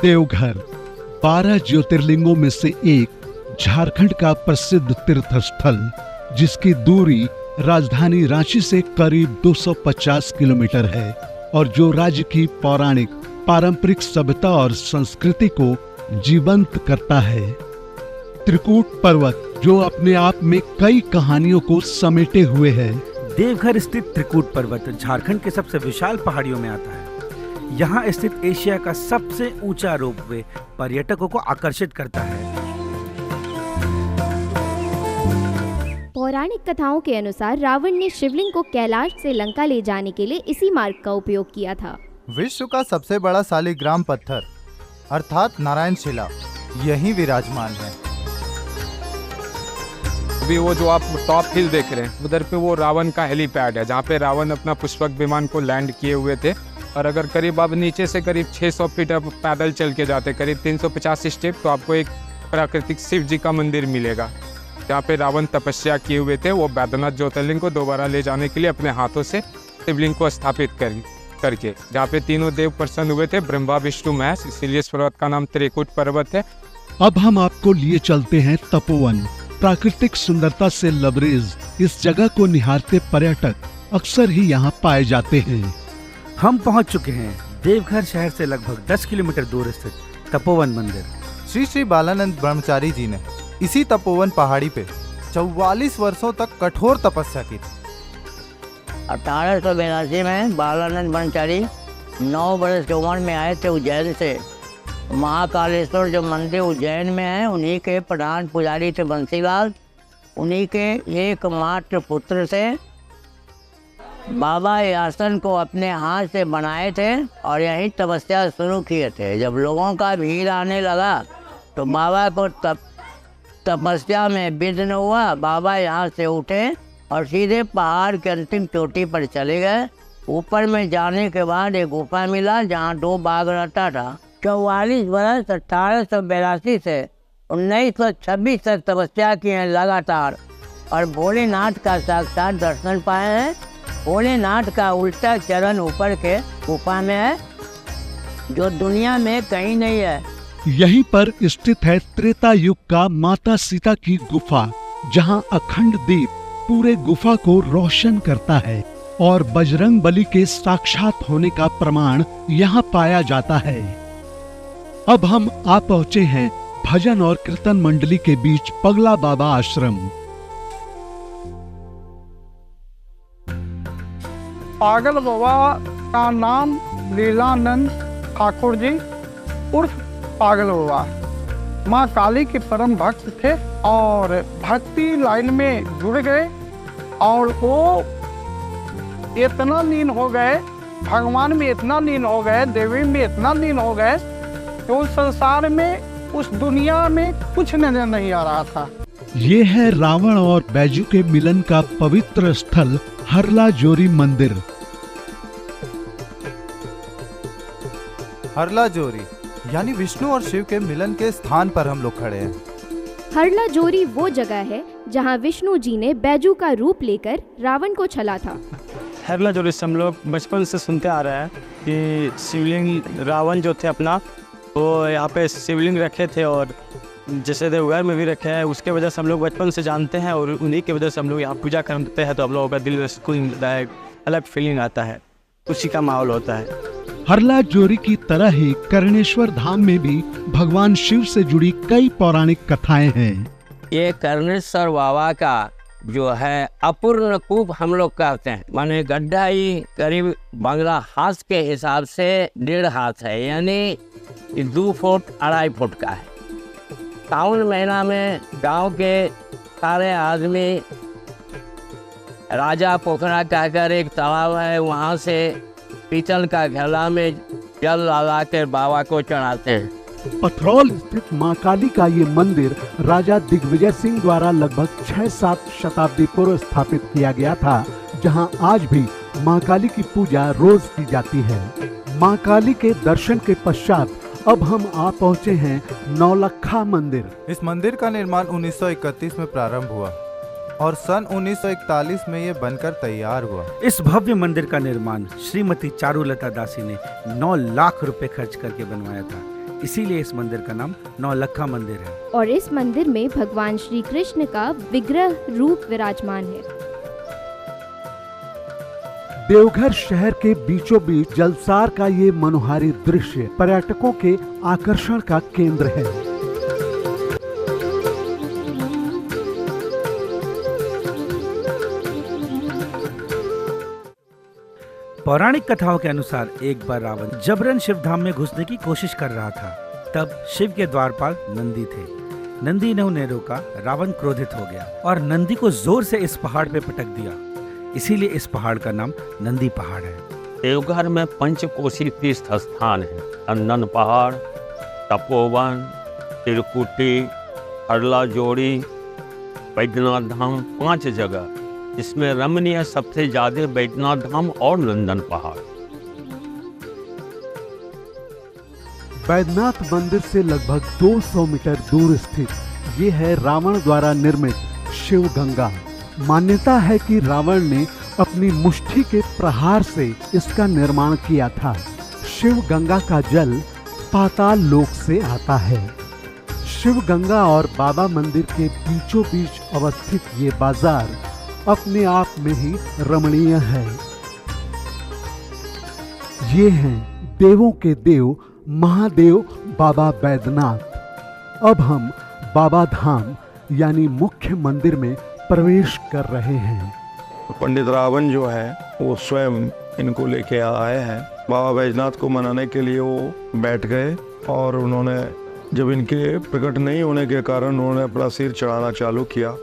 देवघर 12 ज्योतिर्लिंगों में से एक झारखंड का प्रसिद्ध तीर्थ स्थल, जिसकी दूरी राजधानी रांची से करीब 250 किलोमीटर है और जो राज्य की पौराणिक पारंपरिक सभ्यता और संस्कृति को जीवंत करता है। त्रिकूट पर्वत जो अपने आप में कई कहानियों को समेटे हुए है। देवघर स्थित त्रिकूट पर्वत झारखंड के सबसे विशाल पहाड़ियों में आता है। यहाँ स्थित एशिया का सबसे ऊंचा रोपवे पर्यटकों को आकर्षित करता है। पौराणिक कथाओं के अनुसार रावण ने शिवलिंग को कैलाश से लंका ले जाने के लिए इसी मार्ग का उपयोग किया था। विश्व का सबसे बड़ा शालिग्राम पत्थर अर्थात नारायण शिला यहीं विराजमान है। अभी वो जो आप टॉप हिल देख रहे हैं उधर पे वो रावण का हेलीपैड है, जहाँ पे रावण अपना पुष्पक विमान को लैंड किए हुए थे। और अगर करीब आप नीचे से करीब 600 फीट आप पैदल चल के जाते करीब 350 स्टेप, तो आपको एक प्राकृतिक शिव जी का मंदिर मिलेगा, जहाँ पे रावण तपस्या किए हुए थे। वो बैद्यनाथ ज्योतिर्लिंग को दोबारा ले जाने के लिए अपने हाथों से शिवलिंग को स्थापित करके, जहाँ पे तीनों देव प्रसन्न हुए थे, ब्रह्मा विष्णु महेश, इसीलिए इस पर्वत का नाम त्रिकूट पर्वत है। अब हम आपको लिए चलते हैं तपोवन। प्राकृतिक सुंदरता से लबरेज इस जगह को निहारते पर्यटक अक्सर ही यहाँ पाए जाते हैं। हम पहुँच चुके हैं देवघर शहर से लगभग 10 किलोमीटर दूर स्थित तपोवन मंदिर। श्री श्री बालानंद ब्रह्मचारी जी ने इसी तपोवन पहाड़ी पे 44 वर्षों तक कठोर तपस्या की थी। 1882 में बालानंद ब्रह्मचारी 9 वर्ष की उम्र में आए थे उज्जैन से। महाकालेश्वर जो मंदिर उज्जैन में है, उन्हीं के प्रधान पुजारी थे बंसीलाल। उन्हीं के एकमात्र पुत्र से बाबा ये आसन को अपने हाथ से बनाए थे और यही तपस्या शुरू किए थे। जब लोगों का भीड़ आने लगा तो बाबा को तपस्या में विघ्न हुआ। बाबा यहाँ से उठे और सीधे पहाड़ के अंतिम चोटी पर चले गए। ऊपर में जाने के बाद एक गुफा मिला जहाँ 2 बाघ रहता था। 44 वर्ष 1882 से 1926 तक तपस्या की है लगातार और भोलेनाथ का साक्षात दर्शन पाए हैं। भोलेनाथ का उल्टा चरण ऊपर के गुफा में है, जो दुनिया में कहीं नहीं है। यहीं पर स्थित है त्रेता युग का माता सीता की गुफा, जहां अखंड दीप पूरे गुफा को रोशन करता है और बजरंग बली के साक्षात होने का प्रमाण यहां पाया जाता है। अब हम आ पहुंचे हैं भजन और कीर्तन मंडली के बीच पगला बाबा आश्रम। पागल बाबा का नाम लीलानंद ठाकुर जी उर्फ पागल बाबा माँ काली के परम भक्त थे और भक्ति लाइन में जुड़ गए और वो इतना लीन हो गए, भगवान में इतना लीन हो गए, देवी में इतना लीन हो गए कि उस संसार में, उस दुनिया में कुछ नजर नहीं आ रहा था। ये है रावण और बैजू के मिलन का पवित्र स्थल हरला जोरी मंदिर। हरला जोरी यानी विष्णु और शिव के मिलन के स्थान पर हम लोग खड़े हैं। हरला जोरी वो जगह है जहाँ विष्णु जी ने बैजू का रूप लेकर रावण को छला था। हरला जोरी से हम लोग बचपन से सुनते आ रहे हैं कि शिवलिंग रावण जो थे अपना, वो यहाँ पे शिवलिंग रखे थे और जैसे देवघर में भी रखे हैं। उसके वजह से हम लोग बचपन से जानते हैं और उन्हीं की वजह से हम लोग यहाँ पूजा करते हैं, तो हम लोगों का दिल में सुकून मिलता है, अलग फीलिंग आता है, खुशी का माहौल होता है। हरला जोरी की तरह ही कर्णेश्वर धाम में भी भगवान शिव से जुड़ी कई पौराणिक कथाएं हैं। ये कर्णेश्वर बाबा का जो है अपूर्ण कूप हम लोग कहते हैं, माने गड्ढा ही करीब बंगला हाथ के हिसाब से 1.5 हाथ है, यानी 2 फुट 2.5 फुट का है। सावन महीना में गांव के सारे आदमी राजा पोखरा कहकर एक तालाब है, वहाँ से पीतल का घड़ा में जल लगा कर बाबा को चढ़ाते हैं। पथरौल स्थित मां काली का ये मंदिर राजा दिग्विजय सिंह द्वारा लगभग 6-7 शताब्दी पूर्व स्थापित किया गया था, जहां आज भी मां काली की पूजा रोज की जाती है। मां काली के दर्शन के पश्चात अब हम आ पहुँचे हैं नौलखा मंदिर। इस मंदिर का निर्माण 1931 में प्रारंभ हुआ और सन 1941 में ये बनकर तैयार हुआ। इस भव्य मंदिर का निर्माण श्रीमती चारुलता दासी ने 9 लाख रुपए खर्च करके बनवाया था। इसीलिए इस मंदिर का नाम नौलखा मंदिर है। और इस मंदिर में भगवान श्री कृष्ण का विग्रह रूप विराजमान है। देवघर शहर के बीचों बीच जलसार का ये मनोहारी दृश्य पर्यटकों के आकर्षण का केंद्र है। पौराणिक कथाओं के अनुसार एक बार रावण जबरन शिव धाम में घुसने की कोशिश कर रहा था। तब शिव के द्वारपाल नंदी थे। नंदी ने उन्हें रोका। रावण क्रोधित हो गया और नंदी को जोर से इस पहाड़ पे पटक दिया। इसीलिए इस पहाड़ का नाम नंदी पहाड़ है। देवघर में पंचकोशी तीर्थ स्थान है। नंदन पहाड़, तपोवन, त्रिकुटी, अरला जोड़ी, बैद्यनाथ धाम, 5 जगह। इसमें रमणीय सबसे ज्यादा बैद्यनाथ धाम और नंदन पहाड़। बैद्यनाथ मंदिर से लगभग 200 मीटर दूर स्थित ये है रावण द्वारा निर्मित शिव गंगा। मान्यता है कि रावण ने अपनी मुट्ठी के प्रहार से इसका निर्माण किया था। शिव गंगा का जल पाताल लोक से आता है। शिव गंगा और बाबा मंदिर के बीचों बीच अवस्थित ये बाजार अपने आप में ही रमणीय है। ये हैं देवों के देव महादेव बाबा बैद्यनाथ। अब हम बाबा धाम यानी मुख्य मंदिर में प्रवेश कर रहे हैं। पंडित रावण जो है वो स्वयं इनको लेके आए हैं। बाबा बैजनाथ को मनाने के लिए वो बैठ गए और उन्होंने जब इनके प्रकट नहीं होने के कारण उन्होंने अपना सिर चढ़ाना चालू किया।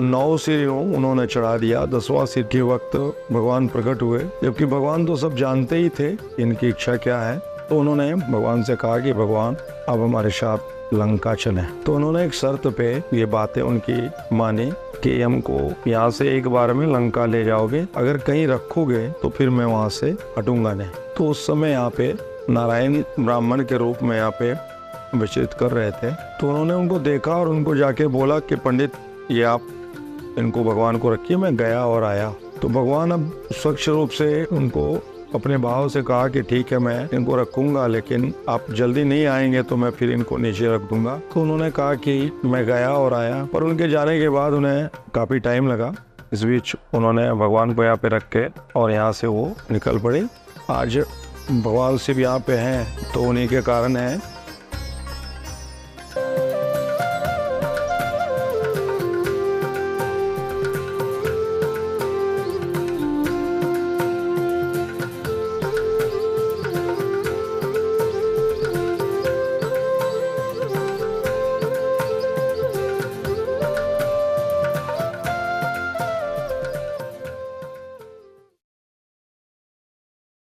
9 सिर उन्होंने चढ़ा दिया। 10वां सिर के वक्त भगवान प्रकट हुए, जबकि भगवान तो सब जानते ही थे इनकी इच्छा क्या है। तो उन्होंने भगवान से कहा कि भगवान अब हमारे साथ लंका चले। तो उन्होंने एक शर्त पे ये बातें उनकी मानी कि हमको यहाँ से एक बार में लंका ले जाओगे, अगर कहीं रखोगे तो फिर मैं वहाँ से हटूंगा नहीं। तो उस समय यहाँ पे नारायण ब्राह्मण के रूप में यहाँ पे विचरित कर रहे थे। तो उन्होंने उनको देखा और उनको जाके बोला कि पंडित ये आप इनको भगवान को रखिए, मैं गया और आया। तो भगवान अब स्वच्छ रूप से उनको अपने भाव से कहा कि ठीक है मैं इनको रखूंगा, लेकिन आप जल्दी नहीं आएंगे तो मैं फिर इनको नीचे रख दूंगा। तो उन्होंने कहा कि मैं गया और आया, पर उनके जाने के बाद उन्हें काफ़ी टाइम लगा। इस बीच उन्होंने भगवान को यहाँ पे रख के और यहाँ से वो निकल पड़े। आज भगवान शिव यहाँ पे हैं तो उन्हीं के कारण है